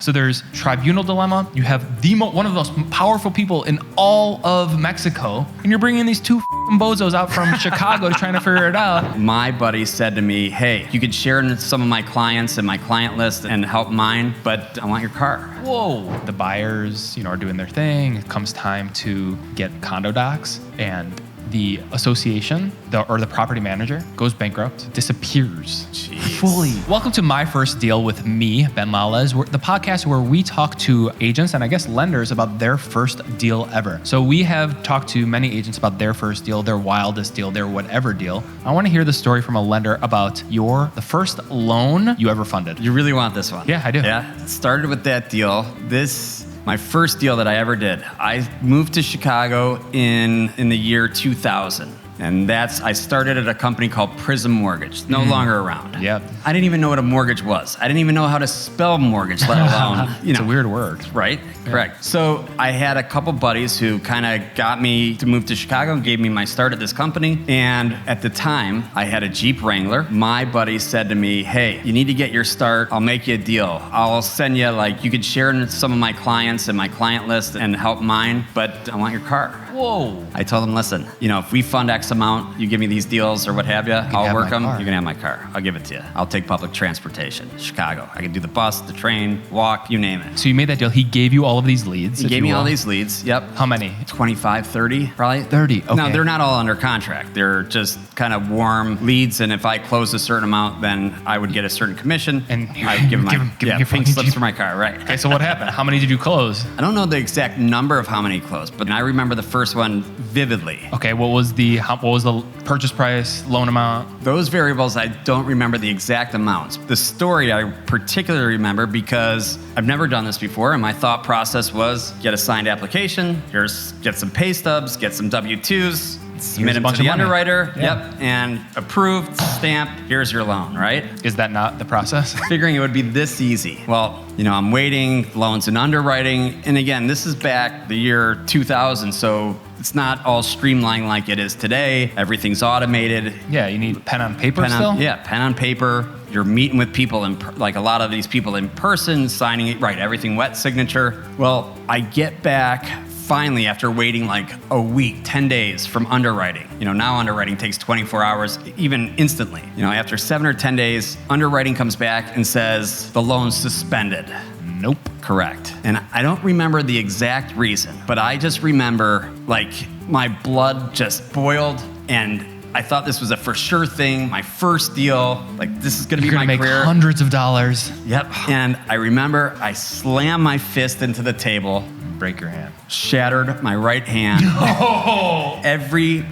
So there's tribunal dilemma. You have one of the most powerful people in all of Mexico, and you're bringing these two bozos out from Chicago trying to figure it out. My buddy said to me, hey, you could share some of my clients and my client list and help mine, but I want your car. Whoa. The buyers, are doing their thing. It comes time to get condo docs, and the association, or the property manager, goes bankrupt, disappears. Jeez. Fully. Welcome to My First Deal with me, Ben Lalez, the podcast where we talk to agents and I guess lenders about their first deal ever. So we have talked to many agents about their first deal, their wildest deal, their whatever deal. I want to hear the story from a lender about the first loan you ever funded. You really want this one? Yeah, I do. Yeah, it started with that deal. My first deal that I ever did. I moved to Chicago in the year 2000. And I started at a company called Prism Mortgage, no longer around. Yep. I didn't even know what a mortgage was. I didn't even know how to spell mortgage, let alone, It's a weird word. Right? Yeah. Correct. So I had a couple buddies who kind of got me to move to Chicago and gave me my start at this company. And at the time, I had a Jeep Wrangler. My buddy said to me, hey, you need to get your start. I'll make you a deal. I'll send you, you could share some of my clients and my client list and help mine, but I want your car. Whoa. I told him, listen, if we fund X amount, you give me these deals or what have you, I'll work them. You can have my car. I'll give it to you. I'll take public transportation. Chicago. I can do the bus, the train, walk, you name it. So you made that deal. He gave you all of these leads. He gave me all these leads. Yep. How many? 25, 30, probably. 30. Okay. Now, they're not all under contract. They're just kind of warm leads. And if I close a certain amount, then I would get a certain commission. And I'd give him your pink slips for my car. Right. Okay, so what happened? How many did you close? I don't know the exact number of how many closed, but I remember the first one vividly. Okay, what was the purchase price, loan amount? Those variables, I don't remember the exact amounts. The story I particularly remember because I've never done this before, and my thought process was get a signed application, get some pay stubs, get some W-2s, submit them to the underwriter, and approved, stamp, here's your loan, right? Is that not the process? Figuring it would be this easy. Well, I'm waiting, loans and underwriting, and again, this is back the year 2000, so it's not all streamlined like it is today. Everything's automated. Yeah, you need pen on paper still? Pen on paper. You're meeting with people, a lot of these people in person, signing it, right, everything wet signature. Well, I get back finally after waiting a week, 10 days from underwriting. Now underwriting takes 24 hours, even instantly. After 7 or 10 days, underwriting comes back and says the loan's suspended. Nope. Correct. And I don't remember the exact reason, but I just remember my blood just boiled and I thought this was a for sure thing, my first deal, this is gonna be my career. You're gonna make hundreds of dollars. Yep. And I remember I slammed my fist into the table. Break your hand. Shattered my right hand. No! Every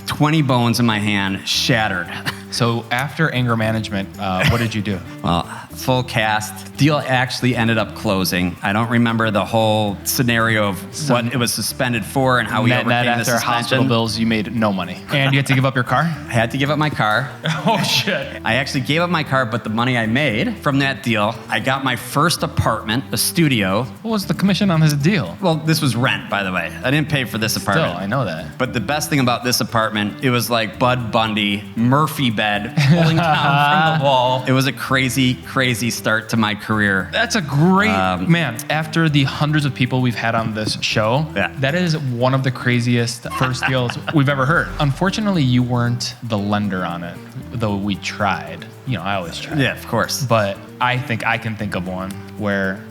20 bones in my hand shattered. So after anger management, what did you do? Well, full cast. Deal actually ended up closing. I don't remember the whole scenario of what it was suspended for and how we overcame the suspension. After hospital bills, you made no money. And you had to give up your car? I had to give up my car. Oh, shit. I actually gave up my car, but the money I made from that deal, I got my first apartment, a studio. What was the commission on this deal? Well, this was rent, by the way. I didn't pay for this apartment. Still, I know that. But the best thing about this apartment, it was like Bud Bundy, Murphy bed, pulling down from the wall. It was a crazy, crazy start to my career. That's a great, man, after the hundreds of people we've had on this show, that is one of the craziest first deals we've ever heard. Unfortunately, you weren't the lender on it, though we tried. I always try. Yeah, of course. But I think I can think of one where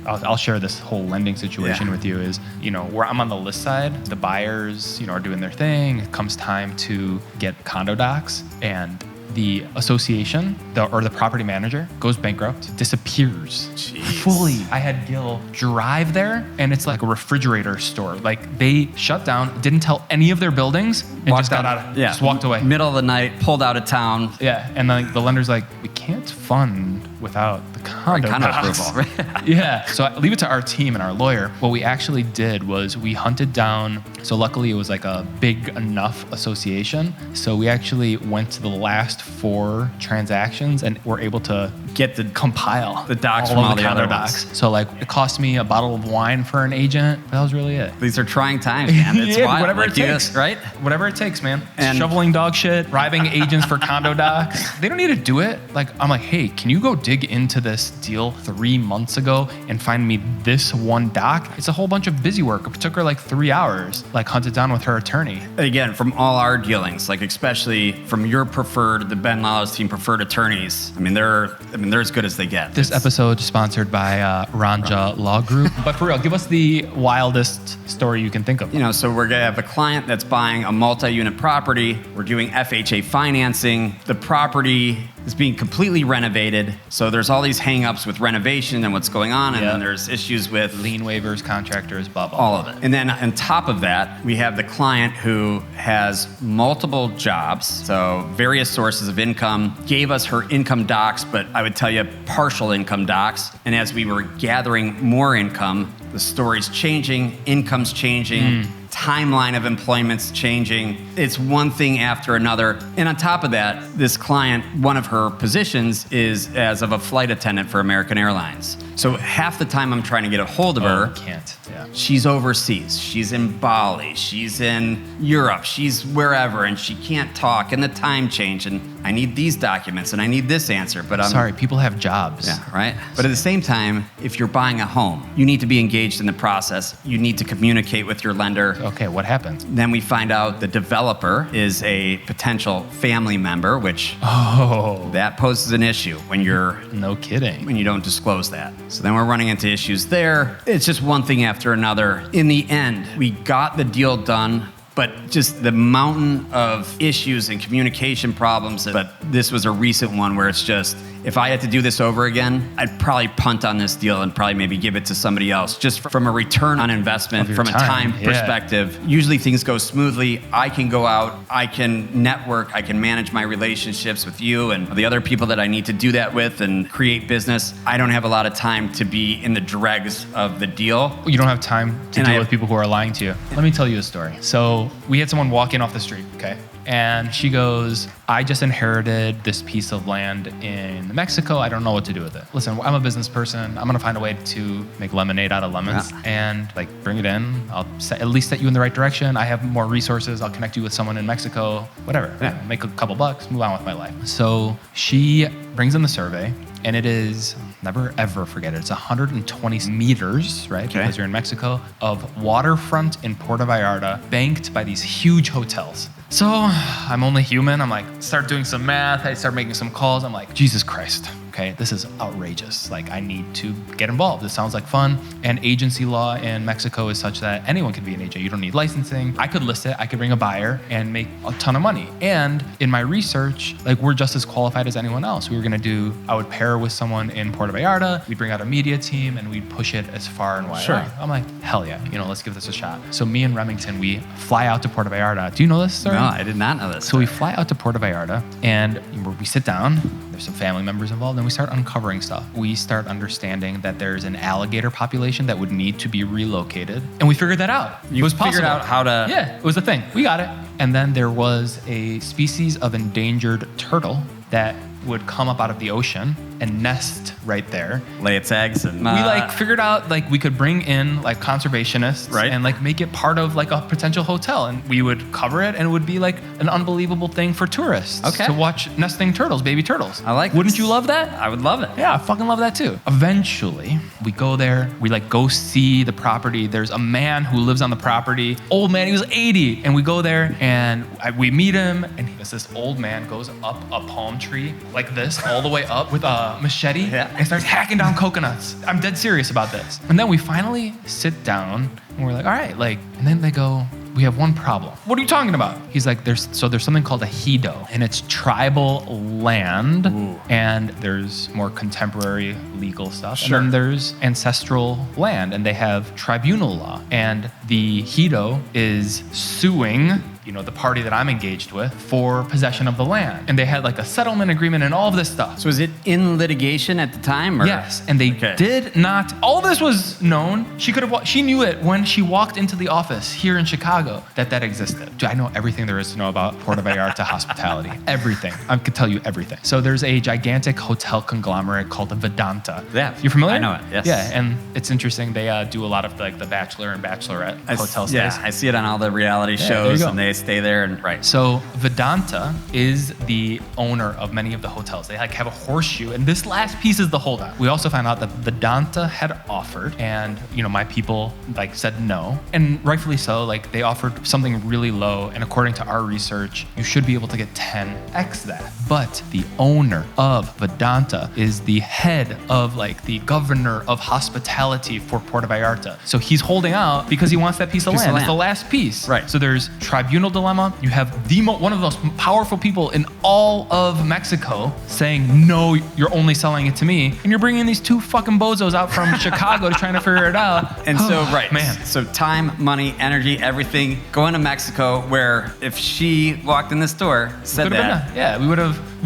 I'll share this whole lending situation with you is, where I'm on the list side, the buyers, are doing their thing. It comes time to get condo docs and the association, or the property manager, goes bankrupt, disappears. Jeez. Fully. I had Gil drive there, and it's like a refrigerator store. They shut down, didn't tell any of their buildings, and just got out. Just walked away. Middle of the night, pulled out of town. Yeah, and the lender's like, we can't fund without the condo approval. Yeah, so I leave it to our team and our lawyer. What we actually did was we hunted down, so luckily it was a big enough association. So we actually went to the last 4 transactions and were able to get the compile the docs all from of all the the condo other docs. ones. So like it cost me a bottle of wine for an agent. That was really it. These are trying times, man. It's Yeah, wild. whatever Like, it takes, right? Whatever it takes, man. And- shoveling dog shit, bribing agents for condo docs. They don't need to do it. Like I'm like, hey, can you go dig into this deal 3 months ago and find me this one doc? It's a whole bunch of busy work. It took her like 3 hours. Like hunt it down with her attorney. Again, from all our dealings, like especially from your preferred, the Ben Lalez team preferred attorneys. I mean, they're as good as they get. This episode is sponsored by Ranja Law Group. But for real, give us the wildest story you can think of. You know, so we're gonna have a client that's buying a multi-unit property. We're doing FHA financing. The property is being completely renovated. So there's all these hang-ups with renovation and what's going on, and Yep. then there's issues with Lien waivers, contractors, blah, blah, all blah. of it. And then on top of that, we have the client who has multiple jobs, so various sources of income, gave us her income docs, but I would tell you partial income docs. And as we were gathering more income, the story's changing, income's changing, timeline of employment's changing. It's one thing after another. And on top of that, this client, one of her positions is as of a flight attendant for American Airlines. So half the time I'm trying to get a hold of her, Can't. Yeah. she's overseas. She's in Bali. She's in Europe. She's wherever, and she can't talk, and the time change, and I need these documents, and I need this answer, but I'm... Sorry, people have jobs. Yeah, right? But at the same time, if you're buying a home, you need to be engaged in the process. You need to communicate with your lender. Okay, what happened? Then we find out the developer is a potential family member, which Oh, that poses an issue when no kidding. you don't disclose that. So then we're running into issues there. It's just one thing after another. In the end, we got the deal done, but just the mountain of issues and communication problems. But this was a recent one where it's just, if I had to do this over again, I'd probably punt on this deal and probably maybe give it to somebody else, just from a return on investment, Of your from a time yeah. perspective. Usually things go smoothly. I can go out, I can network, I can manage my relationships with you and the other people that I need to do that with and create business. I don't have a lot of time to be in the dregs of the deal. You don't have time to And deal I- with people who are lying to you. Let me tell you a story. So we had someone walk in off the street, okay? And she goes, I just inherited this piece of land in Mexico. I don't know what to do with it. Listen, I'm a business person. I'm gonna find a way to make lemonade out of lemons and like bring it in. I'll at least set you in the right direction. I have more resources. I'll connect you with someone in Mexico, whatever. Yeah. Make a couple bucks, move on with my life. So she brings in the survey, and it is, never ever forget it, it's 120 meters, right? Okay. Because you're in Mexico, of waterfront in Puerto Vallarta, banked by these huge hotels. So I'm only human. I'm like, start doing some math. I start making some calls. I'm like, Jesus Christ. Okay, this is outrageous. Like, I need to get involved. This sounds like fun. And agency law in Mexico is such that anyone can be an agent. You don't need licensing. I could list it. I could bring a buyer and make a ton of money. And in my research, like, we're just as qualified as anyone else. We were gonna do, I would pair with someone in Puerto Vallarta. We'd bring out a media team and we'd push it as far and wide. Sure. I'm like, hell yeah, let's give this a shot. So me and Remington, we fly out to Puerto Vallarta. Do you know this story? No, I did not know this. So we fly out to Puerto Vallarta and we sit down. There's some family members involved, and we start uncovering stuff. We start understanding that there's an alligator population that would need to be relocated, and we figured that out. You it was figured possible. out how to... Yeah, it was a thing. We got it. And then there was a species of endangered turtle that would come up out of the ocean and nest right there. Lay its eggs and... We figured out we could bring in conservationists, Right. and make it part of a potential hotel, and we would cover it, and it would be an unbelievable thing for tourists Okay. to watch nesting turtles, baby turtles. I like Wouldn't this. you love that? I would love it. Yeah, I fucking love that too. Eventually, we go there, we go see the property. There's a man who lives on the property. Old man, he was 80. And we go there and we meet him, and this old man goes up a palm tree like this, all the way up with a machete, Yeah. and starts hacking down coconuts. I'm dead serious about this. And then we finally sit down and we're like, all right, and then they go, we have one problem. What are you talking about? He's like, there's something called a ejido, and it's tribal land, and there's more contemporary legal stuff. Sure. And then there's ancestral land, and they have tribunal law. And the ejido is suing the party that I'm engaged with for possession of the land. And they had like a settlement agreement and all of this stuff. So was it in litigation at the time? Or? Yes, and they did not. All this was known. She knew it when she walked into the office here in Chicago that existed. I know everything there is to know about Puerto Vallarta hospitality. Everything. I could tell you everything. So there's a gigantic hotel conglomerate called the Vedanta. Yeah, you familiar? I know it. Yes. Yeah, and it's interesting. They do a lot of like the Bachelor and Bachelorette hotel stays. Yeah, I see it on all the reality shows, and they stay there and right. So Vedanta is the owner of many of the hotels. They like have a horseshoe, and this last piece is the holdout. We also found out that Vedanta had offered, and my people like said no, and rightfully so. Like they offered something really low, and according to our research, you should be able to get 10x that. But the owner of Vedanta is the head of like the governor of hospitality for Puerto Vallarta. So he's holding out because he wants that piece of land. It's the last piece. Right. So there's tribunal dilemma. You have one of the most powerful people in all of Mexico saying, no, you're only selling it to me. And you're bringing these two fucking bozos out from Chicago to trying to figure it out. And so, man. So time, money, energy, everything going to Mexico, where if she walked in this door, said that. Yeah,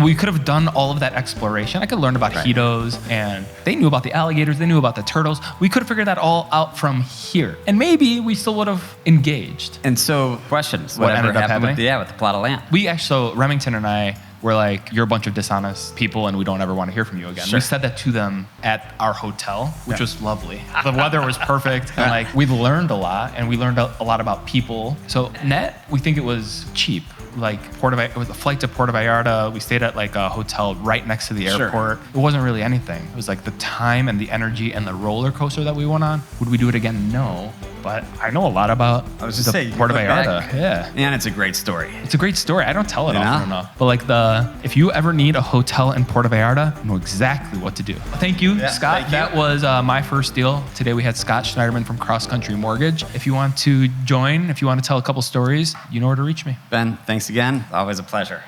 we could have done all of that exploration. I could learn about Hitos, and they knew about the alligators, they knew about the turtles. We could have figured that all out from here. And maybe we still would have engaged. And so, questions. What ended up happening? With the plot of land. So Remington and I were like, you're a bunch of dishonest people and we don't ever want to hear from you again. Sure. We said that to them at our hotel, which was lovely. The weather was perfect, and like we learned a lot, and we learned a lot about people. So net, we think it was cheap. Like it was a flight to Puerto Vallarta. We stayed at like a hotel right next to the airport. It wasn't really anything. It was like the time and the energy and the roller coaster that we went on. Would we do it again? No. But I know a lot about Puerto Vallarta. Yeah. And it's a great story. It's a great story. I don't tell it often enough. But like if you ever need a hotel in Puerto Vallarta, you know exactly what to do. Thank you, Scott. Thank you. That was my first deal. Today we had Scott Schneiderman from Cross Country Mortgage. If you want to join, if you want to tell a couple stories, you know where to reach me. Ben, thanks again. Always a pleasure.